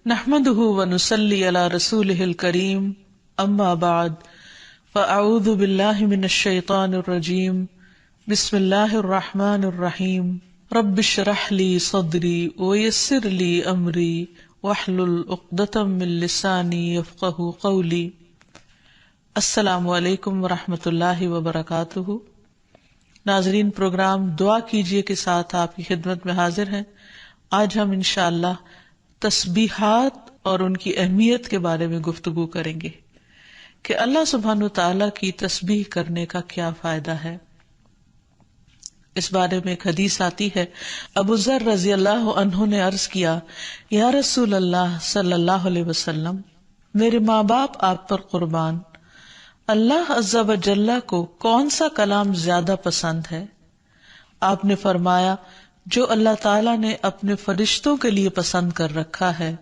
نحمده ونصلي على رسوله الكريم اما بعد فاعوذ بالله من الشيطان الرجيم بسم الله الرحمن الرحيم رب اشرح لي صدري ويسر لي امري واحلل عقدة من لساني يفقهوا قولي. السلام علیکم ورحمۃ اللہ وبرکاتہ. ناظرین، پروگرام دعا کیجئے کے ساتھ آپ کی خدمت میں حاضر ہیں. آج ہم انشاءاللہ تسبیحات اور ان کی اہمیت کے بارے میں گفتگو کریں گے کہ اللہ سبحانہ وتعالی کی تسبیح کرنے کا کیا فائدہ ہے. اس بارے میں ایک حدیث آتی ہے. ابو ذر رضی اللہ عنہ نے عرض کیا، یا رسول اللہ صلی اللہ علیہ وسلم، میرے ماں باپ آپ پر قربان، اللہ عز و جل کو کون سا کلام زیادہ پسند ہے؟ آپ نے فرمایا، جو اللہ تعالیٰ نے اپنے فرشتوں کے لیے پسند کر رکھا ہے،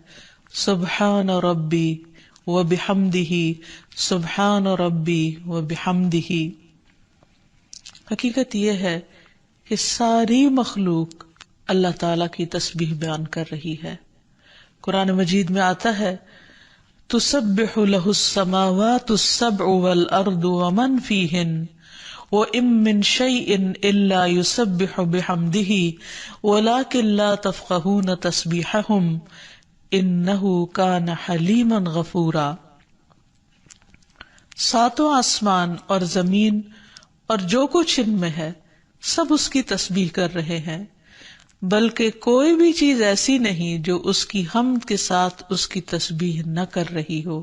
سبحان ربی و بحمدہ، سبحان ربی و بحمدہ. حقیقت یہ ہے کہ ساری مخلوق اللہ تعالیٰ کی تسبیح بیان کر رہی ہے. قرآن مجید میں آتا ہے، تسبح له السماوات السبع والارض ومن فیہن وَإِن مِّن شَيْءٍ إِلَّا يُسَبِّحُ بِحَمْدِهِ وَلَكِن لَّا تَفْقَهُونَ تَسْبِيحَهُمْ إِنَّهُ كَانَ حَلِيمًا غَفُورًا. ساتوں آسمان اور زمین اور جو کچھ ان میں ہے سب اس کی تسبیح کر رہے ہیں، بلکہ کوئی بھی چیز ایسی نہیں جو اس کی حمد کے ساتھ اس کی تسبیح نہ کر رہی ہو،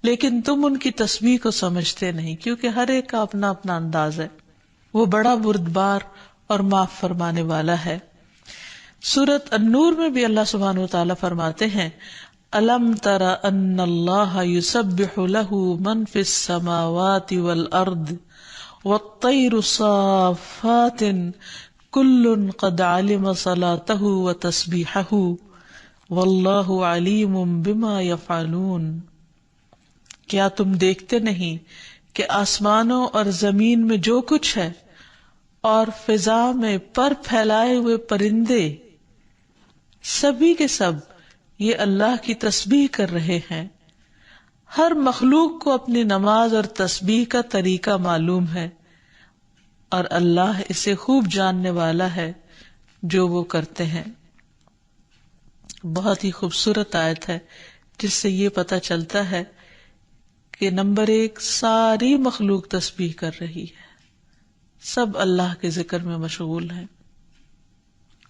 لیکن تم ان کی تسبیح کو سمجھتے نہیں، کیونکہ ہر ایک کا اپنا اپنا انداز ہے. وہ بڑا بردبار اور معاف فرمانے والا ہے. سورۃ النور میں بھی اللہ سبحانہ وتعالیٰ فرماتے ہیں، أَلَمْ تَرَ أَنَّ اللَّهَ يُسَبِّحُ لَهُ مَنْ فِي السَّمَاوَاتِ وَالْأَرْضِ وَالطَّيْرُ صَافَّاتٍ كُلٌّ قَدْ عَلِمَ صَلَاتَهُ وَتَسْبِيحَهُ وَاللَّهُ عَلِيمٌ بِمَا يَفْعَلُونَ. کیا تم دیکھتے نہیں کہ آسمانوں اور زمین میں جو کچھ ہے اور فضا میں پر پھیلائے ہوئے پرندے سبھی کے سب یہ اللہ کی تسبیح کر رہے ہیں. ہر مخلوق کو اپنی نماز اور تسبیح کا طریقہ معلوم ہے، اور اللہ اسے خوب جاننے والا ہے جو وہ کرتے ہیں. بہت ہی خوبصورت آیت ہے جس سے یہ پتہ چلتا ہے کہ نمبر ایک، ساری مخلوق تسبیح کر رہی ہے، سب اللہ کے ذکر میں مشغول ہیں،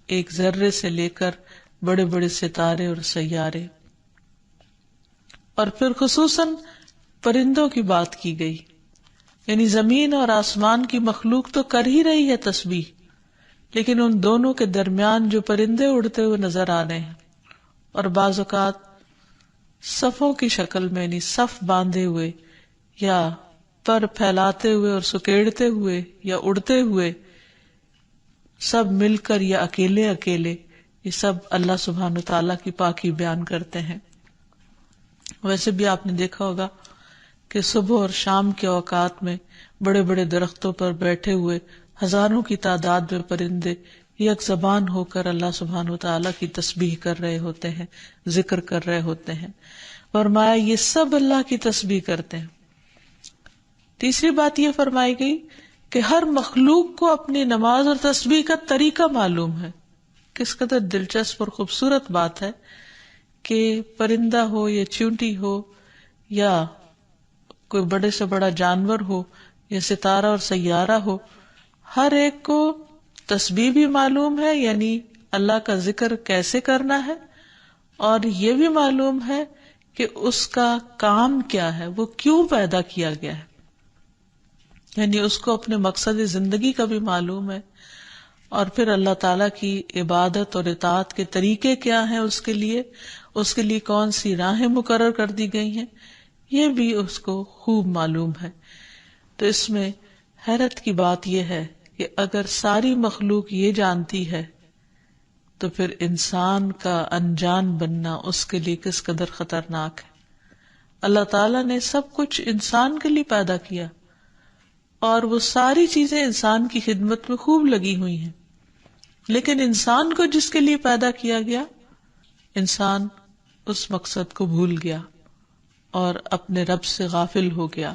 ایک ذرے سے لے کر بڑے بڑے ستارے اور سیارے. اور پھر خصوصاً پرندوں کی بات کی گئی، یعنی زمین اور آسمان کی مخلوق تو کر ہی رہی ہے تسبیح، لیکن ان دونوں کے درمیان جو پرندے اڑتے ہوئے نظر آ رہے ہیں، اور بعض اوقات صفوں کی شکل میں، یعنی صف باندھے ہوئے یا پر پھیلاتے ہوئے اور سکیڑتے ہوئے یا اڑتے ہوئے، سب مل کر یا اکیلے اکیلے، یہ سب اللہ سبحانہ وتعالیٰ کی پاکی بیان کرتے ہیں. ویسے بھی آپ نے دیکھا ہوگا کہ صبح اور شام کے اوقات میں بڑے بڑے درختوں پر بیٹھے ہوئے ہزاروں کی تعداد میں پرندے یک زبان ہو کر اللہ سبحانہ وتعالیٰ کی تسبیح کر رہے ہوتے ہیں، ذکر کر رہے ہوتے ہیں. فرمایا یہ سب اللہ کی تسبیح کرتے ہیں. تیسری بات یہ فرمائی گئی کہ ہر مخلوق کو اپنی نماز اور تسبیح کا طریقہ معلوم ہے. کس قدر دلچسپ اور خوبصورت بات ہے کہ پرندہ ہو یا چیونٹی ہو یا کوئی بڑے سے بڑا جانور ہو یا ستارہ اور سیارہ ہو، ہر ایک کو تسبیح بھی معلوم ہے، یعنی اللہ کا ذکر کیسے کرنا ہے، اور یہ بھی معلوم ہے کہ اس کا کام کیا ہے، وہ کیوں پیدا کیا گیا ہے، یعنی اس کو اپنے مقصد زندگی کا بھی معلوم ہے، اور پھر اللہ تعالیٰ کی عبادت اور اطاعت کے طریقے کیا ہیں، اس کے لیے کون سی راہیں مقرر کر دی گئی ہیں، یہ بھی اس کو خوب معلوم ہے. تو اس میں حیرت کی بات یہ ہے کہ اگر ساری مخلوق یہ جانتی ہے تو پھر انسان کا انجان بننا اس کے لیے کس قدر خطرناک ہے. اللہ تعالیٰ نے سب کچھ انسان کے لیے پیدا کیا، اور وہ ساری چیزیں انسان کی خدمت میں خوب لگی ہوئی ہیں، لیکن انسان کو جس کے لیے پیدا کیا گیا، انسان اس مقصد کو بھول گیا اور اپنے رب سے غافل ہو گیا.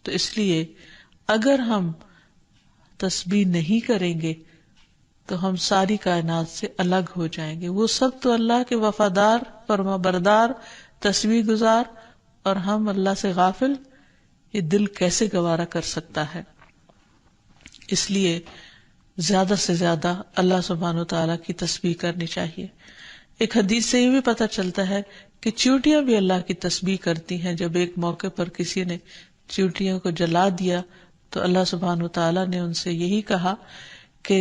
تو اس لیے اگر ہم تسبیح نہیں کریں گے تو ہم ساری کائنات سے الگ ہو جائیں گے. وہ سب تو اللہ کے وفادار، فرما بردار، تسبیح گزار، اور ہم اللہ سے غافل. یہ دل کیسے گوارا کر سکتا ہے؟ اس لیے زیادہ سے زیادہ اللہ سبحانہ و تعالیٰ کی تسبیح کرنی چاہیے. ایک حدیث سے یہ بھی پتہ چلتا ہے کہ چیونٹیاں بھی اللہ کی تسبیح کرتی ہیں. جب ایک موقع پر کسی نے چیونٹیوں کو جلا دیا تو اللہ سبحانہ و تعالیٰ نے ان سے یہی کہا کہ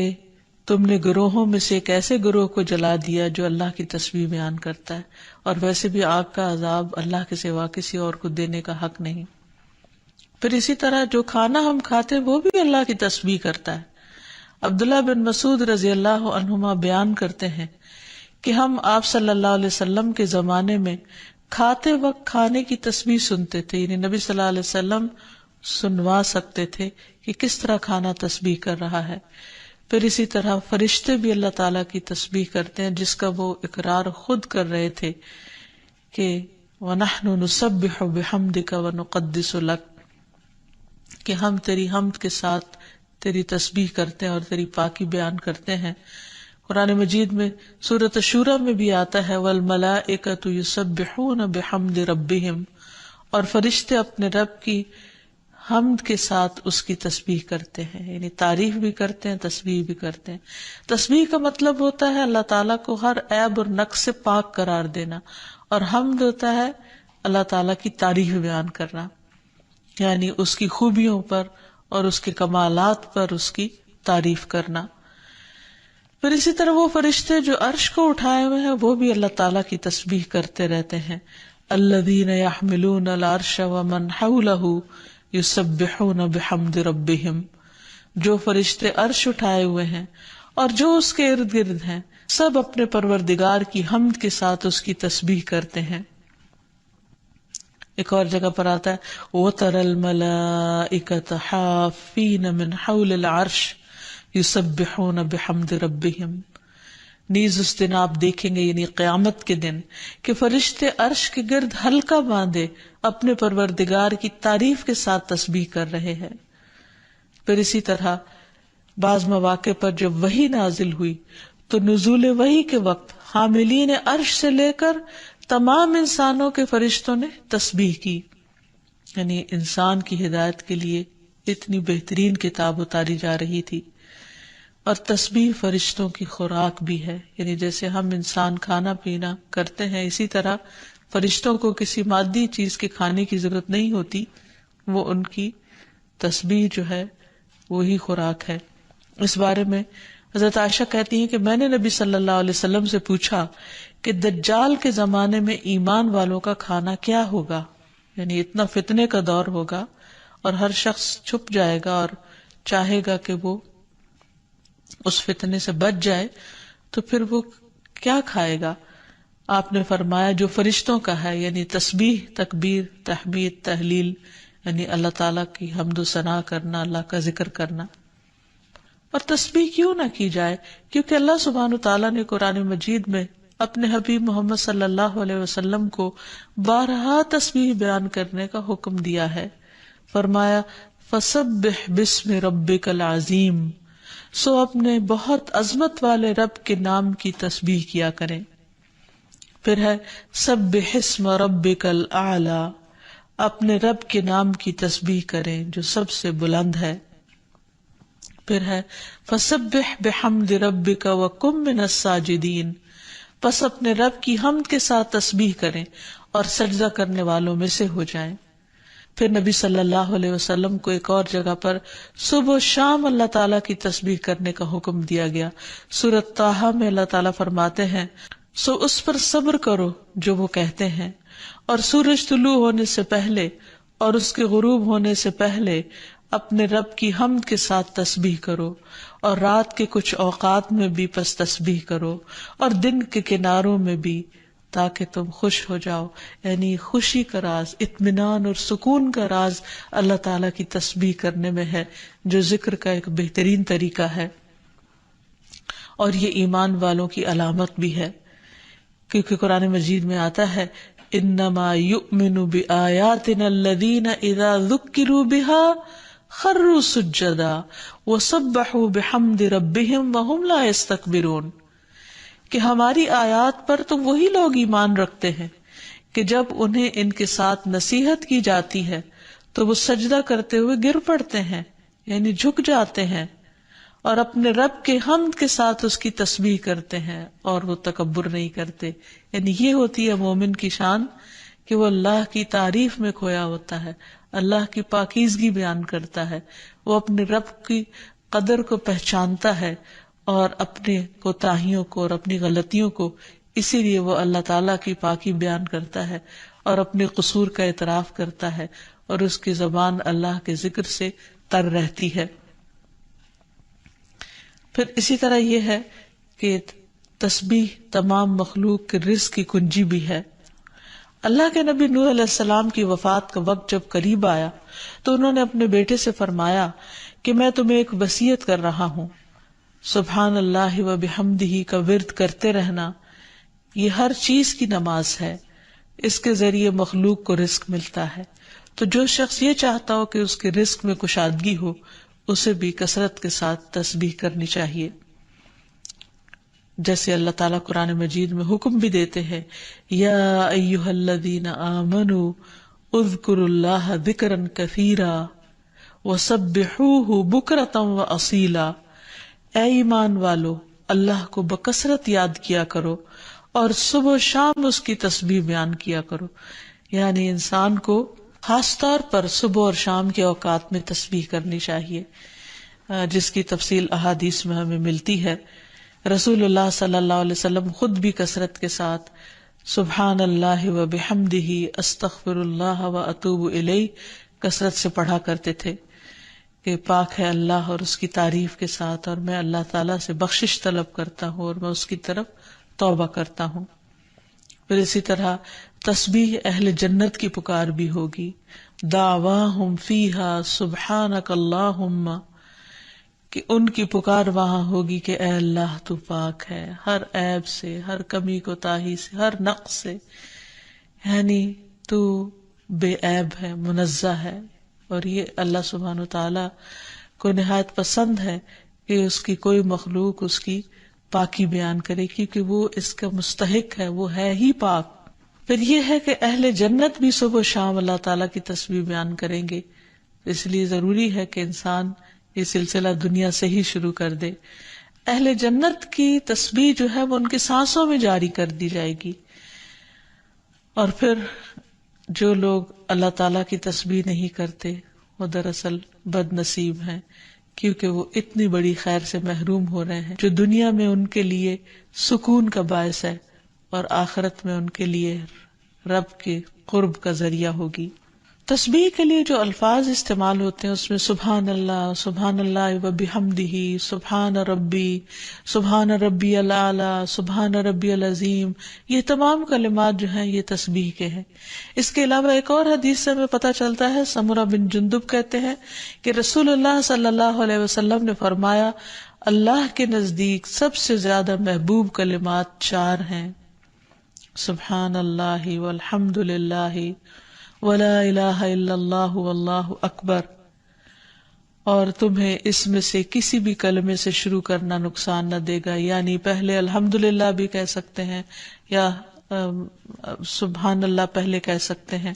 تم نے گروہوں میں سے ایک ایسے گروہ کو جلا دیا جو اللہ کی تسبیح بیان کرتا ہے، اور ویسے بھی آگ کا عذاب اللہ کے سوا کسی اور کو دینے کا حق نہیں. پھر اسی طرح جو کھانا ہم کھاتے ہیں وہ بھی اللہ کی تسبیح کرتا ہے. عبداللہ بن مسعود رضی اللہ عنہما بیان کرتے ہیں کہ ہم آپ صلی اللہ علیہ وسلم کے زمانے میں کھاتے وقت کھانے کی تسبیح سنتے تھے، یعنی نبی صلی اللہ علیہ وسلم سنوا سکتے تھے کہ کس طرح کھانا تسبیح کر رہا ہے. پھر اسی طرح فرشتے بھی اللہ تعالیٰ کی تسبیح کرتے ہیں، جس کا وہ اقرار خود کر رہے تھے کہ وَنَحْنُ نُسَبِّحُ بِحَمْدِكَ وَنُقَدِّسُ لَكَ، کہ ہم تیری حمد کے ساتھ تیری تسبیح کرتے ہیں اور تیری پاکی بیان کرتے ہیں. قرآن مجید میں سورۃ الشورى میں بھی آتا ہے وَالْمَلَائِكَةُ يُسَبِّحُونَ بِحَمْدِ رَبِّهِمْ، اور فرشتے اپنے رب کی حمد کے ساتھ اس کی تسبیح کرتے ہیں، یعنی تعریف بھی کرتے ہیں، تسبیح بھی کرتے ہیں. تسبیح کا مطلب ہوتا ہے اللہ تعالیٰ کو ہر عیب اور نقص سے پاک قرار دینا، اور حمد ہوتا ہے اللہ تعالیٰ کی تعریف بیان کرنا، یعنی اس کی خوبیوں پر اور اس کے کمالات پر اس کی تعریف کرنا. پھر اسی طرح وہ فرشتے جو عرش کو اٹھائے ہوئے ہیں وہ بھی اللہ تعالیٰ کی تسبیح کرتے رہتے ہیں. الذین یحملون العرش ومن حولہ یسبحون بحمد ربہم، جو فرشتے عرش اٹھائے ہوئے ہیں اور جو اس کے ارد گرد ہیں سب اپنے پروردگار کی حمد کے ساتھ اس کی تسبیح کرتے ہیں. ایک اور جگہ پر آتا ہے وَتَرَى الْمَلَائِكَةَ حَافِّينَ مِنْ حَوْلِ الْعَرْشِ يُسَبِّحُونَ بِحَمْدِ رَبِّهِمْ. نیز اس دن آپ دیکھیں گے، یعنی قیامت کے دن، کہ فرشتے عرش کے گرد حلقہ باندھے اپنے پروردگار کی تعریف کے ساتھ تسبیح کر رہے ہیں. پھر اسی طرح بعض مواقع پر جب وحی نازل ہوئی تو نزول وحی کے وقت حاملین عرش سے لے کر تمام انسانوں کے فرشتوں نے تسبیح کی، یعنی انسان کی ہدایت کے لیے اتنی بہترین کتاب اتاری جا رہی تھی. اور تسبیح فرشتوں کی خوراک بھی ہے، یعنی جیسے ہم انسان کھانا پینا کرتے ہیں اسی طرح فرشتوں کو کسی مادی چیز کے کھانے کی ضرورت نہیں ہوتی، وہ ان کی تسبیح جو ہے وہی خوراک ہے. اس بارے میں حضرت عائشہ کہتی ہیں کہ میں نے نبی صلی اللہ علیہ وسلم سے پوچھا کہ دجال کے زمانے میں ایمان والوں کا کھانا کیا ہوگا، یعنی اتنا فتنے کا دور ہوگا اور ہر شخص چھپ جائے گا اور چاہے گا کہ وہ اس فتنے سے بچ جائے، تو پھر وہ کیا کھائے گا؟ آپ نے فرمایا جو فرشتوں کا ہے، یعنی تسبیح، تکبیر، تحمید، تحلیل، یعنی اللہ تعالیٰ کی حمد و ثنا کرنا، اللہ کا ذکر کرنا. اور تسبیح کیوں نہ کی جائے؟ کیونکہ اللہ سبحانہ تعالیٰ نے قرآن مجید میں اپنے حبیب محمد صلی اللہ علیہ وسلم کو بارہا تسبیح بیان کرنے کا حکم دیا ہے. فرمایا فسبح باسم ربک العظیم، سو اپنے بہت عظمت والے رب کے نام کی تسبیح کیا کریں. پھر ہے سبح اسم ربک الاعلی، اپنے رب کے نام کی تسبیح کریں جو سب سے بلند ہے. پھر ہے فسبح بحمد ربک وکن من الساجدین، پس اپنے رب کی حمد کے ساتھ تسبیح کریں اور سجدہ کرنے والوں میں سے ہو جائیں. پھر نبی صلی اللہ علیہ وسلم کو ایک اور جگہ پر صبح و شام اللہ تعالیٰ کی تسبیح کرنے کا حکم دیا گیا. سورۃ طٰہٰ میں اللہ تعالیٰ فرماتے ہیں سو اس پر صبر کرو جو وہ کہتے ہیں، اور سورج طلوع ہونے سے پہلے اور اس کے غروب ہونے سے پہلے اپنے رب کی حمد کے ساتھ تسبیح کرو، اور رات کے کچھ اوقات میں بھی پس تسبیح کرو، اور دن کے کناروں میں بھی، تاکہ تم خوش ہو جاؤ. یعنی خوشی کا راز، اطمینان اور سکون کا راز اللہ تعالیٰ کی تسبیح کرنے میں ہے، جو ذکر کا ایک بہترین طریقہ ہے، اور یہ ایمان والوں کی علامت بھی ہے. کیونکہ قرآن مجید میں آتا ہے انما یؤمن بآیاتنا الذین اذا ذکروا بها خروا سجدا وسبحوا بحمد ربهم وهم لا يستكبرون، کہ ہماری آیات پر تو وہی لوگ ایمان رکھتے ہیں کہ جب انہیں ان کے ساتھ نصیحت کی جاتی ہے تو وہ سجدہ کرتے ہوئے گر پڑتے ہیں، یعنی جھک جاتے ہیں، اور اپنے رب کے حمد کے ساتھ اس کی تسبیح کرتے ہیں، اور وہ تکبر نہیں کرتے۔ یعنی یہ ہوتی ہے مومن کی شان کہ وہ اللہ کی تعریف میں کھویا ہوتا ہے، اللہ کی پاکیزگی بیان کرتا ہے، وہ اپنے رب کی قدر کو پہچانتا ہے اور اپنے کوتاہیوں کو اور اپنی غلطیوں کو، اسی لیے وہ اللہ تعالیٰ کی پاکی بیان کرتا ہے اور اپنے قصور کا اعتراف کرتا ہے، اور اس کی زبان اللہ کے ذکر سے تر رہتی ہے۔ پھر اسی طرح یہ ہے کہ تسبیح تمام مخلوق کے رزق کی کنجی بھی ہے۔ اللہ کے نبی نوح علیہ السلام کی وفات کا وقت جب قریب آیا تو انہوں نے اپنے بیٹے سے فرمایا کہ میں تمہیں ایک وصیت کر رہا ہوں، سبحان اللہ و بحمدہ کا ورد کرتے رہنا، یہ ہر چیز کی نماز ہے، اس کے ذریعے مخلوق کو رزق ملتا ہے، تو جو شخص یہ چاہتا ہو کہ اس کے رزق میں کشادگی ہو اسے بھی کثرت کے ساتھ تسبیح کرنی چاہیے۔ جیسے اللہ تعالیٰ قرآن مجید میں حکم بھی دیتے ہیں، یا ایھا الذین آمنوا اذکروا اللہ ذکرا کثیرا وسبحوہ بکرۃ واصیلا، اے ایمان والو اللہ کو بکثرت یاد کیا کرو اور صبح و شام اس کی تسبیح بیان کیا کرو۔ یعنی انسان کو خاص طور پر صبح اور شام کے اوقات میں تسبیح کرنی چاہیے، جس کی تفصیل احادیث میں ہمیں ملتی ہے۔ رسول اللہ صلی اللہ علیہ وسلم خود بھی کثرت کے ساتھ سبحان اللہ و بحمدہ استغفر اللہ و اتوب الیہ کثرت سے پڑھا کرتے تھے کہ پاک ہے اللہ اور اس کی تعریف کے ساتھ، اور میں اللہ تعالیٰ سے بخشش طلب کرتا ہوں اور میں اس کی طرف توبہ کرتا ہوں۔ پھر اسی طرح تسبیح اہل جنت کی پکار بھی ہوگی، دعواہم فیہا سبحانک اللہم، کہ ان کی پکار وہاں ہوگی کہ اے اللہ تو پاک ہے ہر عیب سے، ہر کمی کوتاہی سے، ہر نقص سے، یعنی تو بے عیب ہے، منزہ ہے۔ اور یہ اللہ سبحانہ وتعالی کو نہایت پسند ہے کہ اس کی کوئی مخلوق اس کی پاکی بیان کرے، کیونکہ وہ اس کا مستحق ہے، وہ ہے ہی پاک۔ پھر یہ ہے کہ اہل جنت بھی صبح و شام اللہ تعالیٰ کی تسبیح بیان کریں گے، اس لیے ضروری ہے کہ انسان یہ سلسلہ دنیا سے ہی شروع کر دے۔ اہل جنت کی تسبیح جو ہے وہ ان کی سانسوں میں جاری کر دی جائے گی، اور پھر جو لوگ اللہ تعالیٰ کی تسبیح نہیں کرتے وہ دراصل بد نصیب ہیں، کیونکہ وہ اتنی بڑی خیر سے محروم ہو رہے ہیں جو دنیا میں ان کے لیے سکون کا باعث ہے اور آخرت میں ان کے لیے رب کے قرب کا ذریعہ ہوگی۔ تسبیح کے لیے جو الفاظ استعمال ہوتے ہیں اس میں سبحان اللہ و بحمدہ، سبحان ربی الاعلی، سبحان ربی العظیم، یہ تمام کلمات جو ہیں یہ تسبیح کے ہیں۔ اس کے علاوہ ایک اور حدیث سے ہمیں پتہ چلتا ہے، سمرہ بن جندب کہتے ہیں کہ رسول اللہ صلی اللہ علیہ وسلم نے فرمایا، اللہ کے نزدیک سب سے زیادہ محبوب کلمات 4 ہیں، سبحان اللہ والحمد للہ ولا الہ الا اللہ واللہ اکبر، اور تمہیں اس میں سے کسی بھی کلمے سے شروع کرنا نقصان نہ دے گا، یعنی پہلے الحمدللہ بھی کہہ سکتے ہیں یا سبحان اللہ پہلے کہہ سکتے ہیں،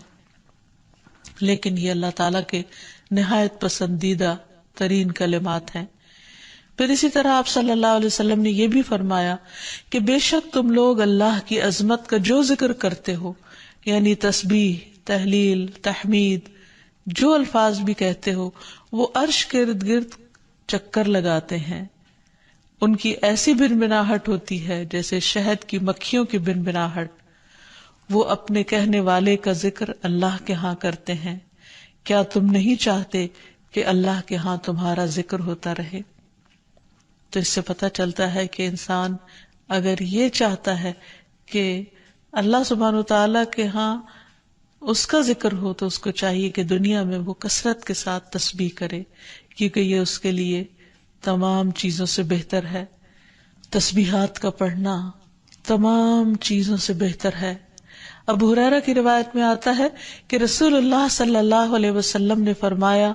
لیکن یہ اللہ تعالیٰ کے نہایت پسندیدہ ترین کلمات ہیں۔ پھر اسی طرح آپ صلی اللہ علیہ وسلم نے یہ بھی فرمایا کہ بے شک تم لوگ اللہ کی عظمت کا جو ذکر کرتے ہو، یعنی تسبیح، تحلیل، تحمید، جو الفاظ بھی کہتے ہو، وہ عرش کے ارد گرد چکر لگاتے ہیں، ان کی ایسی بنبناہٹ ہوتی ہے جیسے شہد کی مکھیوں کی بنبناہٹ، وہ اپنے کہنے والے کا ذکر اللہ کے ہاں کرتے ہیں، کیا تم نہیں چاہتے کہ اللہ کے ہاں تمہارا ذکر ہوتا رہے؟ تو اس سے پتہ چلتا ہے کہ انسان اگر یہ چاہتا ہے کہ اللہ سبحانہ وتعالیٰ کے ہاں اس کا ذکر ہو تو اس کو چاہیے کہ دنیا میں وہ کثرت کے ساتھ تسبیح کرے، کیونکہ یہ اس کے لیے تمام چیزوں سے بہتر ہے۔ تسبیحات کا پڑھنا تمام چیزوں سے بہتر ہے۔ ابو ہریرہ کی روایت میں آتا ہے کہ رسول اللہ صلی اللہ علیہ وسلم نے فرمایا،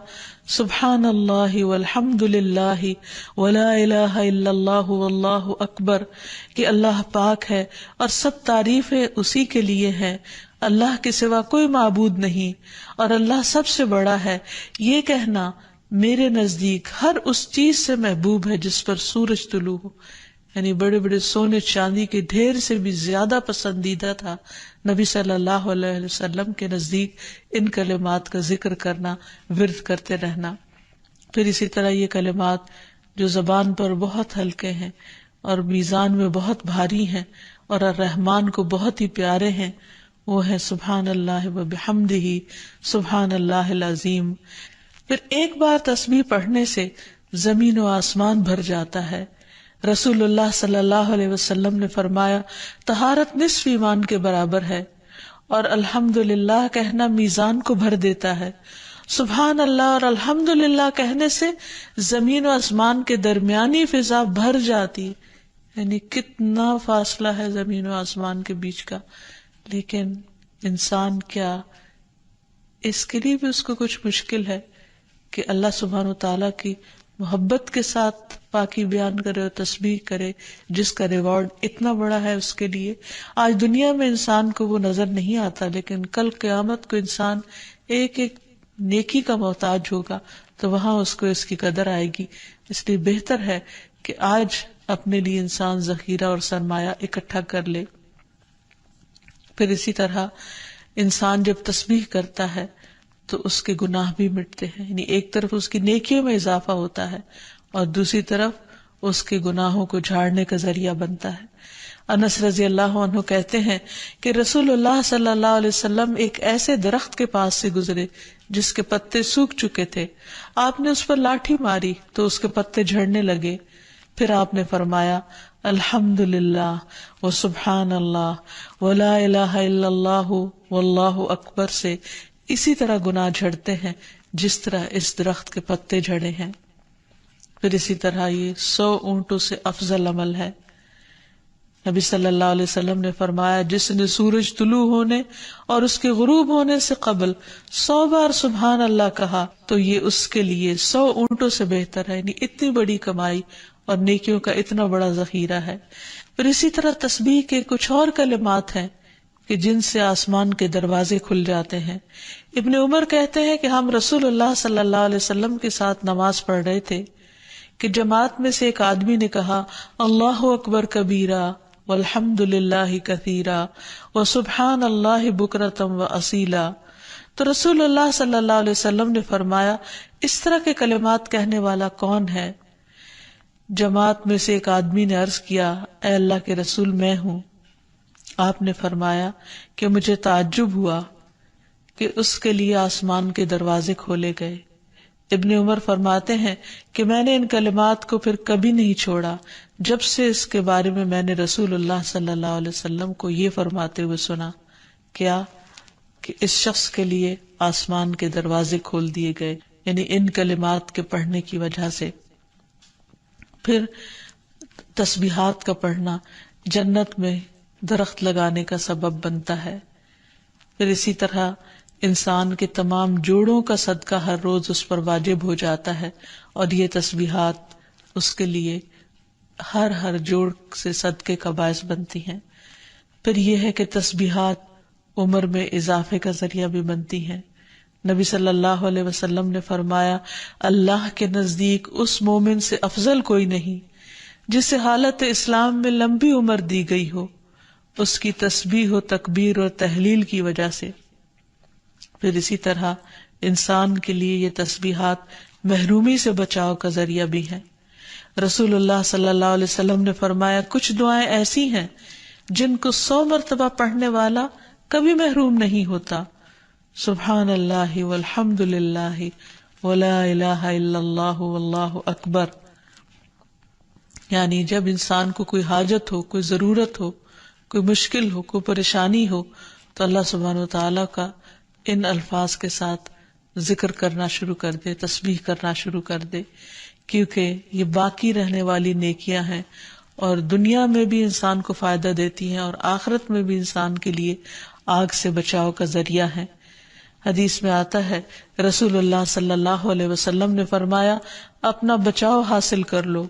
سبحان اللہ والحمد للہ ولا الہ الا اللہ واللہ اکبر، کہ اللہ پاک ہے اور سب تعریفیں اسی کے لیے ہیں، اللہ کے سوا کوئی معبود نہیں اور اللہ سب سے بڑا ہے۔ یہ کہنا میرے نزدیک ہر اس چیز سے محبوب ہے جس پر سورج طلوع ہو، یعنی بڑے بڑے سونے چاندی کے ڈھیر سے بھی زیادہ پسندیدہ تھا نبی صلی اللہ علیہ وسلم کے نزدیک ان کلمات کا ذکر کرنا، ورد کرتے رہنا۔ پھر اسی طرح یہ کلمات جو زبان پر بہت ہلکے ہیں اور میزان میں بہت بھاری ہیں اور الرحمن کو بہت ہی پیارے ہیں، وہ ہے سبحان اللہ و بحمدہ، سبحان اللہ العظیم۔ پھر ایک بار تسبیح پڑھنے سے زمین و آسمان بھر جاتا ہے۔ رسول اللہ صلی اللہ علیہ وسلم نے فرمایا، طہارت نصف ایمان کے برابر ہے، اور الحمدللہ کہنا میزان کو بھر دیتا ہے۔ سبحان اللہ اور الحمدللہ کہنے سے زمین و آسمان کے درمیانی فضا بھر جاتی، یعنی کتنا فاصلہ ہے زمین و آسمان کے بیچ کا، لیکن انسان کیا اس کے لیے بھی اس کو کچھ مشکل ہے کہ اللہ سبحانہ وتعالیٰ کی محبت کے ساتھ پاکی بیان کرے اور تسبیح کرے، جس کا ریوارڈ اتنا بڑا ہے اس کے لیے۔ آج دنیا میں انسان کو وہ نظر نہیں آتا، لیکن کل قیامت کو انسان ایک ایک نیکی کا محتاج ہوگا، تو وہاں اس کو اس کی قدر آئے گی۔ اس لیے بہتر ہے کہ آج اپنے لیے انسان ذخیرہ اور سرمایہ اکٹھا کر لے۔ پھر اسی طرح انسان جب تسبیح کرتا ہے تو اس کے گناہ بھی مٹتے ہیں، یعنی ایک طرف اس کی نیکیوں میں اضافہ ہوتا ہے اور دوسری طرف اس کے گناہوں کو جھاڑنے کا ذریعہ بنتا ہے۔ انس رضی اللہ عنہ کہتے ہیں کہ رسول اللہ صلی اللہ علیہ وسلم ایک ایسے درخت کے پاس سے گزرے جس کے پتے سوکھ چکے تھے، آپ نے اس پر لاٹھی ماری تو اس کے پتے جھڑنے لگے، پھر آپ نے فرمایا، الحمدللہ و سبحان اللہ ولا الہ الا اللہ واللہ اکبر سے اسی طرح گناہ جھڑتے ہیں جس طرح اس درخت کے پتے جھڑے ہیں۔ پھر اسی طرح یہ 100 اونٹوں سے افضل عمل ہے۔ نبی صلی اللہ علیہ وسلم نے فرمایا، جس نے سورج طلوع ہونے اور اس کے غروب ہونے سے قبل 100 بار سبحان اللہ کہا تو یہ اس کے لیے 100 اونٹوں سے بہتر ہے، یعنی اتنی بڑی کمائی اور نیکیوں کا اتنا بڑا ذخیرہ ہے۔ پھر اسی طرح تسبیح کے کچھ اور کلمات ہیں کہ جن سے آسمان کے دروازے کھل جاتے ہیں۔ ابن عمر کہتے ہیں کہ ہم رسول اللہ صلی اللہ علیہ وسلم کے ساتھ نماز پڑھ رہے تھے کہ جماعت میں سے ایک آدمی نے کہا، اللہ اکبر کبیرہ والحمد للہ کثیرہ وسبحان اللہ بکرۃ واصیلا، تو رسول اللہ صلی اللہ علیہ وسلم نے فرمایا، اس طرح کے کلمات کہنے والا کون ہے؟ جماعت میں سے ایک آدمی نے عرض کیا، اے اللہ کے رسول، میں ہوں۔ آپ نے فرمایا کہ مجھے تعجب ہوا کہ اس کے لیے آسمان کے دروازے کھولے گئے۔ ابن عمر فرماتے ہیں کہ میں نے ان کلمات کو پھر کبھی نہیں چھوڑا جب سے اس کے بارے میں نے رسول اللہ صلی اللہ علیہ وسلم کو یہ فرماتے ہوئے سنا، کیا کہ اس شخص کے لیے آسمان کے دروازے کھول دیے گئے، یعنی ان کلمات کے پڑھنے کی وجہ سے۔ پھر تسبیحات کا پڑھنا جنت میں درخت لگانے کا سبب بنتا ہے۔ پھر اسی طرح انسان کے تمام جوڑوں کا صدقہ ہر روز اس پر واجب ہو جاتا ہے، اور یہ تسبیحات اس کے لیے ہر جوڑ سے صدقے کا باعث بنتی ہیں۔ پھر یہ ہے کہ تسبیحات عمر میں اضافے کا ذریعہ بھی بنتی ہیں۔ نبی صلی اللہ علیہ وسلم نے فرمایا، اللہ کے نزدیک اس مومن سے افضل کوئی نہیں جسے حالت اسلام میں لمبی عمر دی گئی ہو، اس کی تسبیح و تکبیر اور تحلیل کی وجہ سے۔ پھر اسی طرح انسان کے لیے یہ تسبیحات محرومی سے بچاؤ کا ذریعہ بھی ہیں۔ رسول اللہ صلی اللہ علیہ وسلم نے فرمایا، کچھ دعائیں ایسی ہیں جن کو 100 مرتبہ پڑھنے والا کبھی محروم نہیں ہوتا۔ سبحان اللہ والحمد للہ ولا الہ الا اللہ واللہ اکبر، یعنی جب انسان کو کوئی حاجت ہو، کوئی ضرورت ہو، کوئی مشکل ہو، کوئی پریشانی ہو، تو اللہ سبحانہ وتعالیٰ کا ان الفاظ کے ساتھ ذکر کرنا شروع کر دے، تسبیح کرنا شروع کر دے، کیونکہ یہ باقی رہنے والی نیکیاں ہیں اور دنیا میں بھی انسان کو فائدہ دیتی ہیں اور آخرت میں بھی انسان کے لیے آگ سے بچاؤ کا ذریعہ ہے۔ حدیث میں آتا ہے رسول اللہ صلی اللہ علیہ وسلم نے فرمایا اپنا بچاؤ حاصل کر لو۔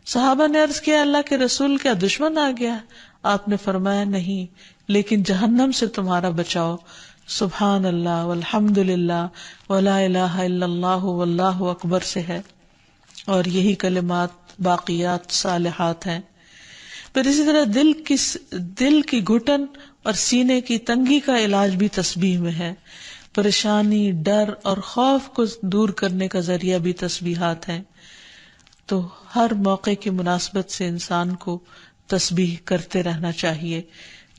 صحابہ نے عرض کیا اللہ کے رسول کیا دشمن آ گیا؟ آپ نے فرمایا نہیں، لیکن جہنم سے تمہارا بچاؤ سبحان اللہ والحمد للہ ولا الہ الا اللہ واللہ اکبر سے ہے، اور یہی کلمات باقیات صالحات ہیں۔ پھر اسی طرح دل کی گھٹن اور سینے کی تنگی کا علاج بھی تسبیح میں ہے۔ پریشانی، ڈر اور خوف کو دور کرنے کا ذریعہ بھی تسبیحات ہیں۔ تو ہر موقع کی مناسبت سے انسان کو تسبیح کرتے رہنا چاہیے۔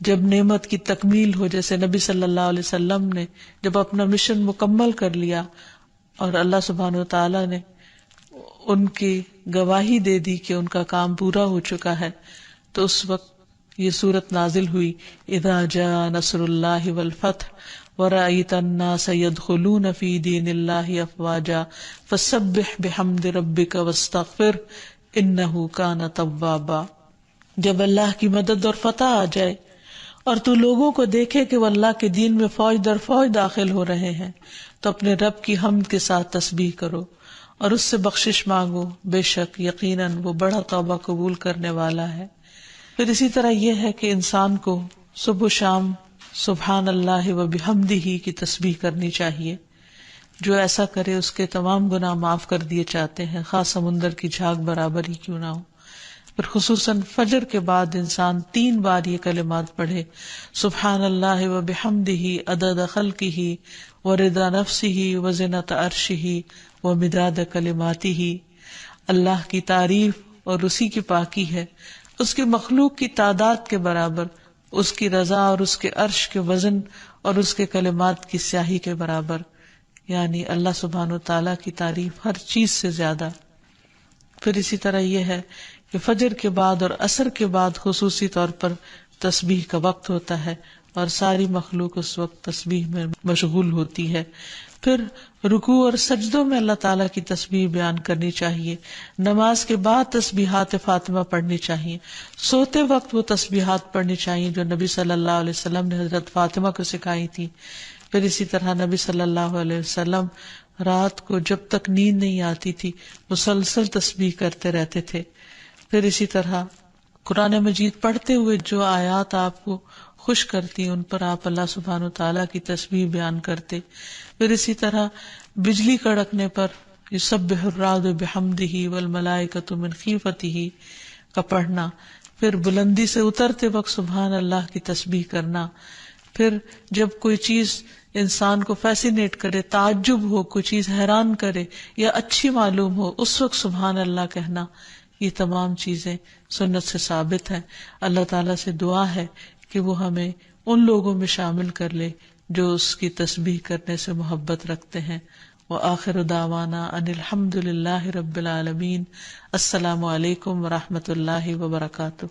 جب نعمت کی تکمیل ہو، جیسے نبی صلی اللہ علیہ وسلم نے جب اپنا مشن مکمل کر لیا اور اللہ سبحانہ و تعالیٰ نے ان کی گواہی دے دی کہ ان کا کام پورا ہو چکا ہے، تو اس وقت یہ سورت نازل ہوئی اذا جاء نصر اللہ والفتح ورأیت الناس يدخلون فی دین اللہ افواجا فسبح بحمد ربک واستغفر انہ کان توابا۔ جب اللہ کی مدد اور فتح آ جائے اور تو لوگوں کو دیکھے کہ وہ اللہ کے دین میں فوج در فوج داخل ہو رہے ہیں، تو اپنے رب کی حمد کے ساتھ تسبیح کرو اور اس سے بخشش مانگو، بے شک یقیناً وہ بڑا توبہ قبول کرنے والا ہے۔ پھر اسی طرح یہ ہے کہ انسان کو صبح و شام سبحان اللہ و بحمدہ کی تسبیح کرنی چاہیے۔ جو ایسا کرے اس کے تمام گناہ معاف کر دیے جاتے ہیں، خاص سمندر کی جھاگ برابر ہی کیوں نہ ہو۔ پھر خصوصاً فجر کے بعد انسان 3 بار یہ کلمات پڑھے، سبحان اللہ و بحمدہ عدد خلقہ ورضا نفسہ وزنۃ عرشہ ومداد کلماتہ۔ اللہ کی تعریف اور اسی کی پاکی ہے، اس کی مخلوق کی تعداد کے برابر، اس کی رضا اور اس کے عرش کے وزن اور اس کے کلمات کی سیاہی کے برابر، یعنی اللہ سبحانہ وتعالیٰ کی تعریف ہر چیز سے زیادہ۔ پھر اسی طرح یہ ہے کہ فجر کے بعد اور عصر کے بعد خصوصی طور پر تسبیح کا وقت ہوتا ہے اور ساری مخلوق اس وقت تسبیح میں مشغول ہوتی ہے۔ پھر رکوع اور سجدوں میں اللہ تعالیٰ کی تسبیح بیان کرنی چاہیے۔ نماز کے بعد تسبیحات فاطمہ پڑھنی چاہیے۔ سوتے وقت وہ تسبیحات پڑھنی چاہیے جو نبی صلی اللہ علیہ وسلم نے حضرت فاطمہ کو سکھائی تھی۔ پھر اسی طرح نبی صلی اللہ علیہ وسلم رات کو جب تک نیند نہیں آتی تھی مسلسل تسبیح کرتے رہتے تھے۔ پھر اسی طرح قرآن مجید پڑھتے ہوئے جو آیات آپ کو خوش کرتی ان پر آپ اللہ سبحانہ وتعالیٰ کی تسبیح بیان کرتے۔ پھر اسی طرح بجلی کڑکنے پر یسبح الرعد بحمدہ والملائکۃ من خیفتہ کا پڑھنا۔ پھر بلندی سے اترتے وقت سبحان اللہ کی تسبیح کرنا۔ پھر جب کوئی چیز انسان کو فیسینیٹ کرے، تعجب ہو، کوئی چیز حیران کرے یا اچھی معلوم ہو، اس وقت سبحان اللہ کہنا۔ یہ تمام چیزیں سنت سے ثابت ہیں۔ اللہ تعالیٰ سے دعا ہے کہ وہ ہمیں ان لوگوں میں شامل کر لے جو اس کی تسبیح کرنے سے محبت رکھتے ہیں۔ وآخر دعوانا ان الحمد للہ رب العالمین۔ السلام علیکم ورحمۃ اللہ وبرکاتہ۔